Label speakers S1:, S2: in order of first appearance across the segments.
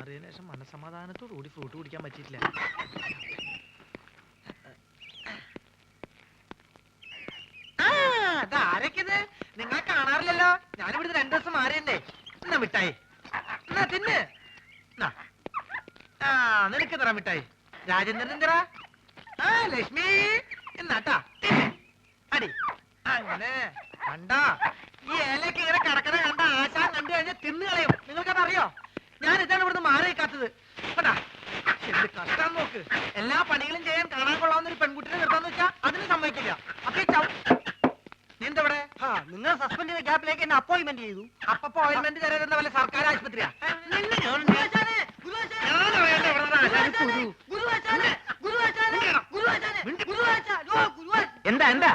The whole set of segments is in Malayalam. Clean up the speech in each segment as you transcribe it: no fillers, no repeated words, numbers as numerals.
S1: മാറിയതിനു ശേഷം മനസമാധാനത്തോടു കൂടി ഫ്രൂട്ട് കുടിക്കാൻ പറ്റിയിട്ടില്ല. ആരൊക്കെത്? നിങ്ങളെ കാണാറില്ലല്ലോ. ഞാനിവിടുന്ന് 2 ദിവസം മാറിയല്ലേ. എന്നാ മിഠായി, എന്നാ തിന്ന്. നിനക്ക് തരാം മിഠായി. രാജേന്ദ്രൻ എന്തിനാ? ലക്ഷ്മി എന്നാട്ടാ അടി. അങ്ങനെ കണ്ടാ ഈ ഇലക്ക് ഇങ്ങനെ കിടക്കണ കണ്ട ആശാൻ കണ്ടു കഴിഞ്ഞാൽ തിന്നു കളയും. നിങ്ങൾക്കത് അറിയോ? ഞാൻ ഇതാണ് ഇവിടുന്ന് മാറി കാത്തത്. കണ്ടാ എന്ത് കഷ്ടം നോക്ക്. എല്ലാ പണികളും ചെയ്യാൻ കാണാൻ കൊള്ളാവുന്ന ഒരു പെൺകുട്ടിനെ നിർത്താന്ന് വെച്ചാ അതിന് സമ്മതിക്കില്ല. അപ്പൊ നീന്തവിടെ
S2: നിങ്ങൾ സസ്പെൻഡ് ചെയ്ത ഗ്യാപ്പിലേക്ക് എന്നെ അപ്പോയിന്റ്മെന്റ് ചെയ്തു.
S1: അപ്പൊ അപ്പോയിന്റ്മെന്റ് തരുന്ന പോലെ സർക്കാർ ആശുപത്രിയാ? എന്താ എന്താ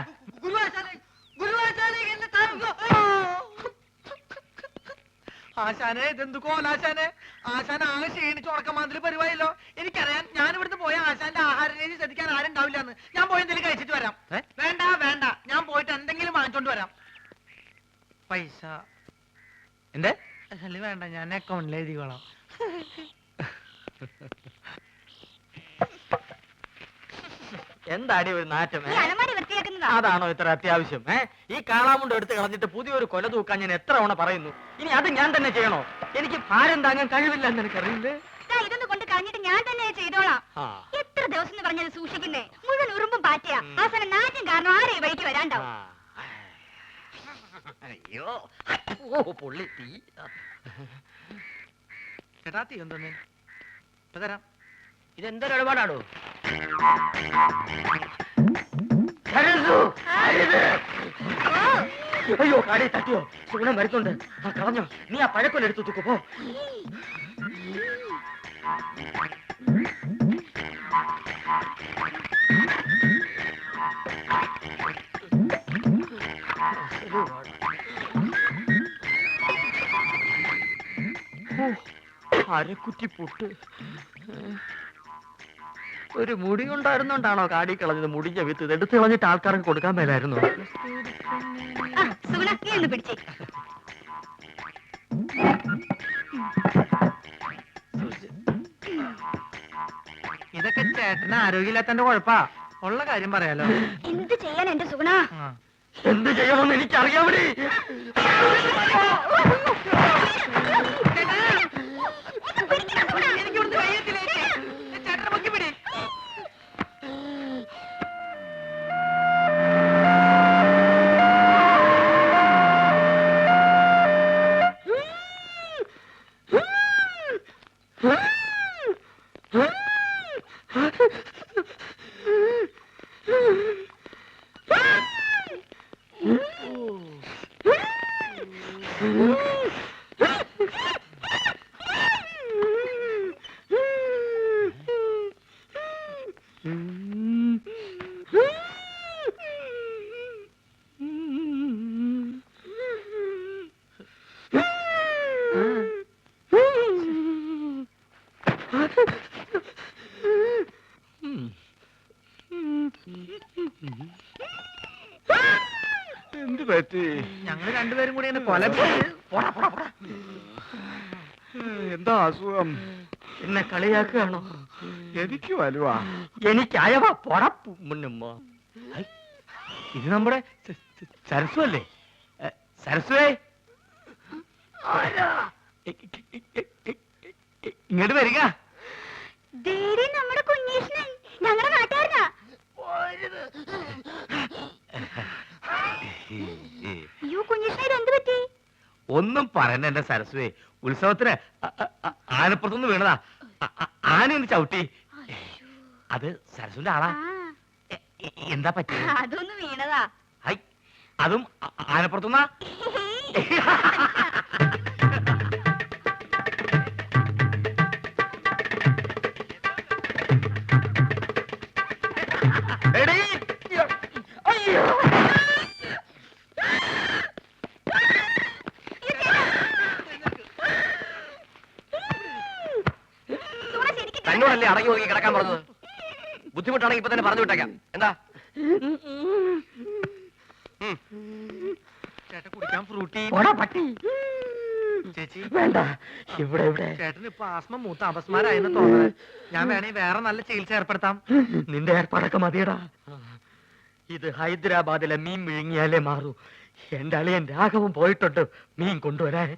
S1: ആശാനെ? ഇതെന്ത് കോലാശാനെ? ആശാൻ ആകെ ക്ഷീണിച്ച് ഉറക്കമാതിരി പരിപാടിയല്ലോ. എനിക്കറിയാം. ഞാൻ ഇവിടുന്ന് പോയ ആശാന്റെ ആഹാര രീതി ശ്രദ്ധിക്കാൻ ആരും ഉണ്ടാവില്ലെന്ന്. ഞാൻ പോയി എന്തെങ്കിലും കഴിച്ചിട്ട് വരാം. വേണ്ട വേണ്ട, ഞാൻ പോയിട്ട് എന്തെങ്കിലും വാങ്ങിച്ചോണ്ട് വരാം. പൈസ എന്തേ? അല്ല വേണ്ട, ഞാൻ അക്കൗണ്ടിൽ എഴുതിക്കോളാം.
S2: എന്താടി ഒരു നാറ്റം? അതാണോ ഇത്ര അത്യാവശ്യം? ഈ കാളാമുണ്ട് എടുത്ത് കളഞ്ഞിട്ട് പുതിയൊരു കൊല തൂക്കാൻ ഞാൻ എത്ര തവണ പറയുന്നു. ഇനി അത് ഞാൻ തന്നെ ചെയ്യണോ? എനിക്ക് ഭാരം താങ്ങാൻ കഴിവില്ല എന്ന് എനിക്കറിയില്ലേ.
S3: ഇതൊന്ന് കൊണ്ട് കളഞ്ഞിട്ട് ഞാൻ തന്നെ ചെയ്തോളാം. എത്ര ദിവസം പറഞ്ഞത് സൂക്ഷിക്കുന്നേ? മുഴുവൻ ഉറുമ്പും പാറ്റിയ അവസാനം നാറ്റും കാരണം ആരെ വഴിക്ക് വരാണ്ടാവും.
S2: അയ്യോ പൊള്ളി തീ.
S1: ചേട്ടാ തീ എന്തോന്ന് തരാം.
S2: ഇതെന്തൊരു ഇടപാടാണോ? അയ്യോ കാടി തട്ടിയോ? സുഗുണം വരുന്നുണ്ട്. കളഞ്ഞോ? നീ ആ പഴക്കൊല്ല എടുത്തു തൂക്കു പോ. അരക്കുറ്റി പൊട്ട്. ഒരു മുടി ഉണ്ടായിരുന്നോണ്ടാണോ കാടി കളഞ്ഞത്? മുടിഞ്ഞ വിത്ത് എടുത്ത് കളഞ്ഞിട്ട് ആൾക്കാർക്ക് കൊടുക്കാൻ മേലായിരുന്നു.
S1: ഇതൊക്കെ ചേട്ടന് ആരോഗ്യമില്ലാത്തന്റെ കുഴപ്പാ. ഉള്ള കാര്യം പറയാലോ.
S3: എന്ത് ചെയ്യാൻ എന്റെ സുഗുണ?
S2: എന്ത് ചെയ്യണമെന്ന് എനിക്കറിയാം. എന്ത് പറ്റി?
S1: ഞങ്ങള് രണ്ടുപേരും കൂടി കൊല.
S2: എന്താ അസുഖം? എന്നെ കളിയാക്കുകയാണോ?
S4: എനിക്ക് വലുവാ.
S2: എനിക്കയവാ പൊടപ്പു മുന്നമ്മ.
S1: ഇത് നമ്മുടെ സരസ്വ അല്ലേ? സരസ്വേ ഇങ്ങോട്ട് വരിക.
S3: നമ്മുടെ കുഞ്ഞീഷ്ണൻ ഞങ്ങളുടെ നാട്ടുകാരനാ. അയ്യോ കുഞ്ഞീഷ്ണൻ, എന്ത് പറ്റി?
S1: ഒന്നും പറയണ്ട എന്റെ സരസ്വേ. ഉത്സവത്തിന് ആനപ്പുറത്തുനിന്ന് വീണതാ. ആനയൊന്ന് ചവിട്ടി. അത് സരസ്വന്റെ ആളാ. എന്താ പറ്റി?
S3: അതൊന്ന് വീണതാ.
S1: അതും ആനപ്പുറത്തുനിന്നാ?
S2: തന്നോടല്ലേ അടങ്ങി ഒതുങ്ങി കിടക്കാൻ പറഞ്ഞത്? ബുദ്ധിമുട്ടാണെങ്കിൽ ഇപ്പൊ തന്നെ പറഞ്ഞു വിട്ടേക്കാം. എന്താ
S1: ചേട്ടാ കുടിക്കാൻ ഫ്രൂട്ടി.
S2: പട്ടി
S1: ചേച്ചി
S2: വേണ്ട, ഇവിടെ ഇവിടെ.
S1: ചേട്ടന് ഇപ്പൊ ആസ്മ മൂത്ത അപസ്മാരായെന്ന് തോന്നുന്നത്. ഞാൻ വേണേ വേറെ നല്ല ചികിത്സ ഏർപ്പെടുത്താം.
S2: നിന്റെ ഏർപ്പാടൊക്കെ മതിയടാ. ഇത് ഹൈദരാബാദിലെ മീൻ വിഴുങ്ങിയാലേ മാറൂ. എന്റെ അളിയൻ രാഘവൻ പോയിട്ടുണ്ട് മീൻ കൊണ്ടുവരാൻ.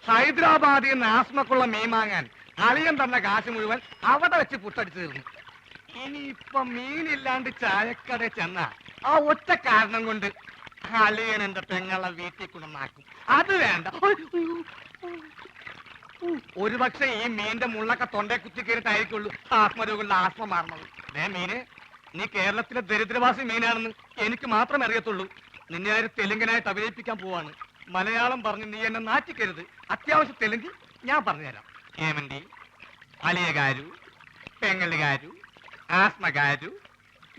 S4: ഹൈദരാബാദിൽ നിന്ന് ആസ്മക്കുള്ള മീൻ വാങ്ങാൻ അളിയൻ തന്ന കാശ് മുഴുവൻ അവിടെ വെച്ച് പുട്ടടിച്ചു തീർന്നു. ഇനിയിപ്പൊ മീനില്ലാണ്ട് ചായക്കട ചെന്ന ആ ഒറ്റ കാരണം കൊണ്ട് അളിയൻ എന്റെ പെങ്ങളെ വീട്ടിൽ കൊണ്ടുവന്നാക്കും. അത് വേണ്ട. ഒരു പക്ഷെ ഈ മീന്റെ മുള്ളൊക്കെ തൊണ്ടേ കുത്തി കയറിട്ടായിരിക്കുള്ളൂ ആത്മരോഗങ്ങളുടെ ആത്മ മാറണത്. മീന്, നീ കേരളത്തിലെ ദരിദ്രവാസി മീനാണെന്ന് എനിക്ക് മാത്രമേ അറിയത്തുള്ളൂ. നിന്നെ ആര് തെലുങ്കനായിട്ട് അഭിനയിപ്പിക്കാൻ പോവാണ്. മലയാളം പറഞ്ഞ് നീ എന്നെ നാറ്റിക്കരുത്. അത്യാവശ്യം തെലുങ്ക് ഞാൻ പറഞ്ഞുതരാം. ഏമന്തി, അലിയകാരു, പെങ്ങളുകാരു, ആസ്മകാരു,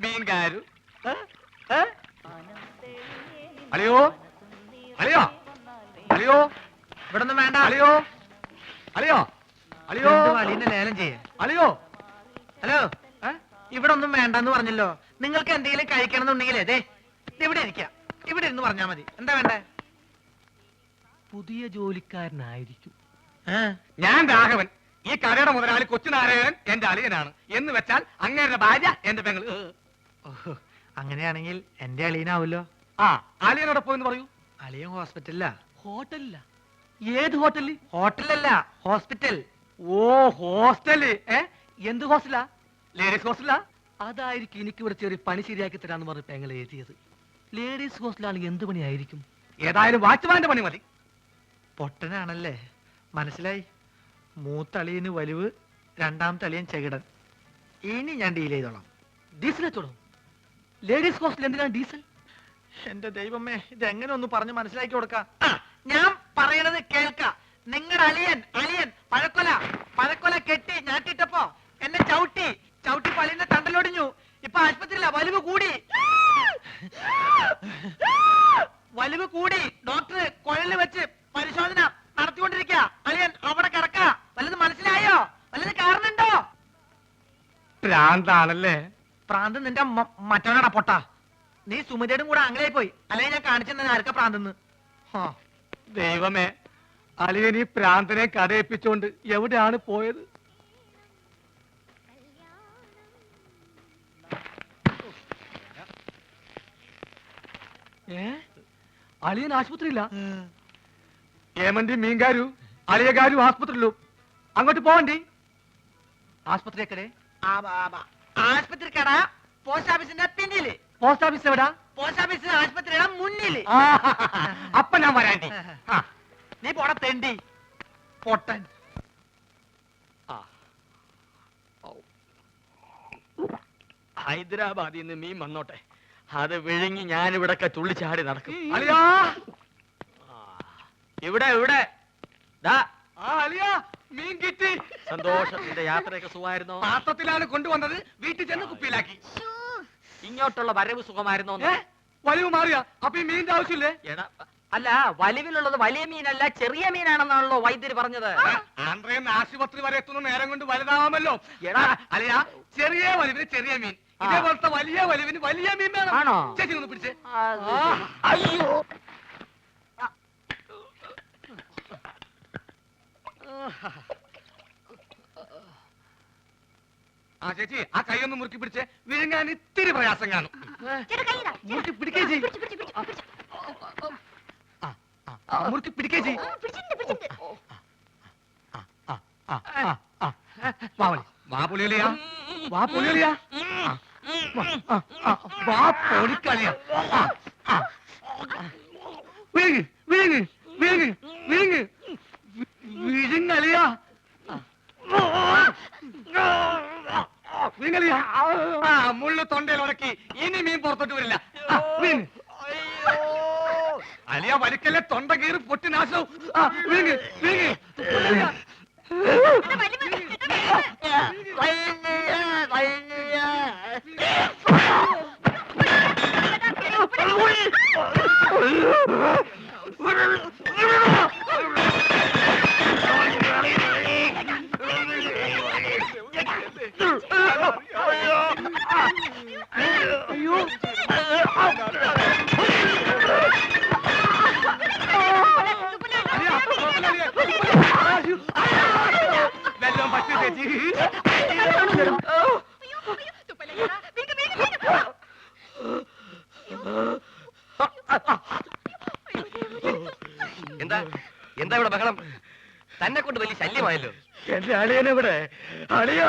S4: മീൻകാരു. അലിയോ അലിയോ അലിയോ
S1: ഇവിടെ ഒന്നും വേണ്ട.
S4: അലിയോ അലിയോ അലിയോ
S1: അലീനെ ലേലം ചെയ്യേ.
S4: അലിയോ.
S1: ഹലോ, ഇവിടെ ഒന്നും വേണ്ടെന്ന് പറഞ്ഞല്ലോ. നിങ്ങൾക്ക് എന്തെങ്കിലും കഴിക്കണം എന്നുണ്ടെങ്കിലേ ദേ ഇവിടെ ഇരിക്കാം. ഇവിടെ ഇരുന്ന് പറഞ്ഞാ മതി. എന്താ വേണ്ടേ?
S4: പുതിയ ജോലിക്കാരനായിരിക്കും. ഞാൻ രാഘവൻ. ഈ കടയുടെ മുതലാളി കൊച്ചുനാരായണൻ എന്റെ അളിയനാണ്. എന്ന് വെച്ചാൽ അങ്ങേരുടെ ഭാര്യ എന്റെ പെങ്ങൾ.
S1: അങ്ങനെയാണെങ്കിൽ എന്റെ അളിയനാവല്ലോ.
S4: ആ, അളിയനോടെ പോയെന്ന് പറയൂ.
S1: അളിയൻ ഹോസ്പിറ്റലിലാ.
S4: ഹോട്ടലില്ല. ഏത് ഹോട്ടലിൽ?
S1: ഹോട്ടലല്ല, ഹോസ്പിറ്റൽ.
S4: ഓ, ഹോസ്റ്റല്. എന്ത് ഹോസ്റ്റലാ? ലേഡീസ് ഹോസ്റ്റലാ? അതായിരിക്കും എനിക്ക് ഇവിടെ ചെറിയ പണി ശരിയാക്കി തരാന്ന് പറഞ്ഞ് പെങ്ങൾ എഴുതിയത്. ലേഡീസ് ഹോസ്റ്റലാണ് എന്ത് പണിയായിരിക്കും? ഏതായാലും വാച്ച്മാന്റെ പണി മതി.
S1: പൊട്ടനാണല്ലേ, മനസ്സിലായി. മൂത്തളിയന് വലിവ്, രണ്ടാമത്തെ അളിയൻ ചെകിടൻ. ഇനി ഞാൻ ഡീൽ ചെയ്തോളാം.
S4: ഡീസൽ വെച്ചോളൂ. ലേഡീസ് ഹോസ്റ്റൽ എന്തിനാണ് ഡീസൽ?
S1: എന്റെ ദൈവമേ, ഇത് എങ്ങനെ ഒന്ന് പറഞ്ഞ് മനസ്സിലാക്കി കൊടുക്കാം. ഞാൻ പറയണത് കേൾക്ക. നിങ്ങളുടെ അളിയൻ പഴക്കൊല കെട്ടി ഞാട്ടിട്ടപ്പോ എന്നെ ചവിട്ടി പള്ളിന്റെ തണ്ടലൊടിഞ്ഞു. ഇപ്പൊ ആശുപത്രിയില്ല. വലിവ് കൂടി. ഡോക്ടർ കുഴലിൽ വെച്ച് പരിശോധന നടത്തിക്കൊണ്ടിരിക്കുക. അളിയൻ അവിടെ കിടക്ക. വല്ലത് മനസ്സിലായോ? വല്ലത് കാരണുണ്ടോ?
S4: ഭ്രാന്താണല്ലേ?
S1: പ്രാന്ത് നിന്റെ മറ്റവനാടാ പൊട്ട. നീ സുമതിയുടെ കൂടെ ആംഗ്ലായി പോയി. അല്ലെങ്കിൽ ഞാൻ കാണിച്ചു ആർക്കാ പ്രാന്തെന്ന്.
S4: ദൈവമേ, അളിയൻ ഈ പ്രാന്തനെ കടയിപ്പിച്ചോണ്ട് എവിടെയാണ് പോയത്? അളിയൻ ആശുപത്രിയില്ല. ഏമന്തി മീൻകാരു അളിയകാരു ആസ്പത്രിയിലും. അങ്ങോട്ട് പോവണ്ടി. ആസ്പത്രി എക്കടെ?
S1: ആശുപത്രി കട പോസ്റ്റ് ഓഫീസിന്റെ പിന്നില്.
S4: പോസ്റ്റ് ഓഫീസ് എവിടാ?
S1: പോസ്റ്റ് ഓഫീസ് ആശുപത്രിയുടെ മുന്നില്.
S4: അപ്പൊ ഞാൻ വരാണ്ടി.
S1: നീ പോടാ തെണ്ടി പൊട്ടൻ.
S2: ഹൈദരാബാദിൽ നിന്ന് മീൻ വന്നോട്ടെ, അത് വിഴുങ്ങി ഞാനിവിടൊക്കെ തുള്ളിച്ചാടി നടക്കും.
S4: അളിയാ,
S2: ഇവിടെ ഇവിടെ ദാ.
S4: അളിയാ, മീൻ കിട്ടി.
S2: സന്തോഷത്തിന്റെ യാത്രയൊക്കെ സുഖമായിരുന്നോ?
S4: പാത്രത്തിലാണ് കൊണ്ടുവന്നത്. വീട്ടിൽ ചെന്ന് കുപ്പിയിലാക്കി.
S2: ഇങ്ങോട്ടുള്ള വരവ് സുഖമായിരുന്നോ?
S4: വലിവ് മാറിയ അപ്പൊ ഈ മീനിന്റെ ആവശ്യമില്ലേ?
S2: എടാ, അല്ല, വലിവിലുള്ളത് വലിയ മീനല്ല ചെറിയ മീനാണെന്നാണല്ലോ വൈദ്യര് പറഞ്ഞത്.
S4: ആന്ധ്രയിൽ ആശുപത്രി വരെ എത്തുന്ന നേരം കൊണ്ട് വലുതാവാമല്ലോ. എടാ അളിയാ, ചെറിയ വലിവിന് ചെറിയ മീൻ, ഇതേപോലത്തെ വലിയ വലിവിന് വലിയ മീൻ വേണം.
S2: ആണോ?
S4: ചേച്ചി ഒന്ന് പിടിച്ചേ.
S2: അയ്യോ,
S4: ആ ചേച്ചി, ആ കൈ ഒന്ന് മുറുക്കി പിടിച്ചേ. വിഴുങ്ങാൻ ഇത്തിരി പ്രയാസം കാണും. മുറുക്കി പിടിക്കേ ചേച്ചി. മുറുക്കി പിടിക്കേ ചേച്ചി. വാ പൊളിയലിയാ, വാ പൊളിയലിയാ, വാ പൊളിക്കളിയാ. വിഴുങ്ങ് വിഴുങ്ങ് വിഴുങ്ങ് വിഴുങ്ങ് വിഴുങ്ങലിയാ. വിഴുങ്ങലിയാ. മുള്ളു തൊണ്ടയിൽ ഉടക്കി. ഇനി മീൻ പുറത്തോട്ട് വരില്ല. അലിയ വലിക്കല്ലേ, തൊണ്ട കീറി പൊട്ടി നാശവും. വിഴുങ്ങ് വിഴുങ്ങ്.
S5: എന്താ ഇവിടെ ബഹളം? തന്നെ കൊണ്ട് വലിയ ശല്യമായല്ലോ.
S2: എന്റെ അളിയനെവിടെ? അളിയാ,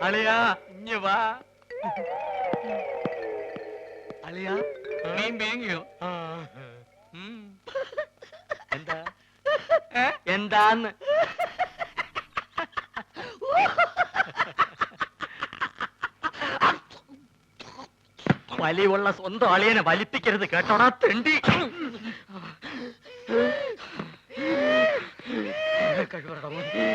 S2: അളിയാ, ഇഞ്ഞ് വാ. അളിയാ,
S4: മീൻ വേങ്ങിയോ?
S2: എന്താ എന്താന്ന്? വലിയുള്ള സ്വന്തം അളിയനെ വലിപ്പിക്കരുത് കേട്ടോടാ തെണ്ടി. കഴിവറട മോനെ.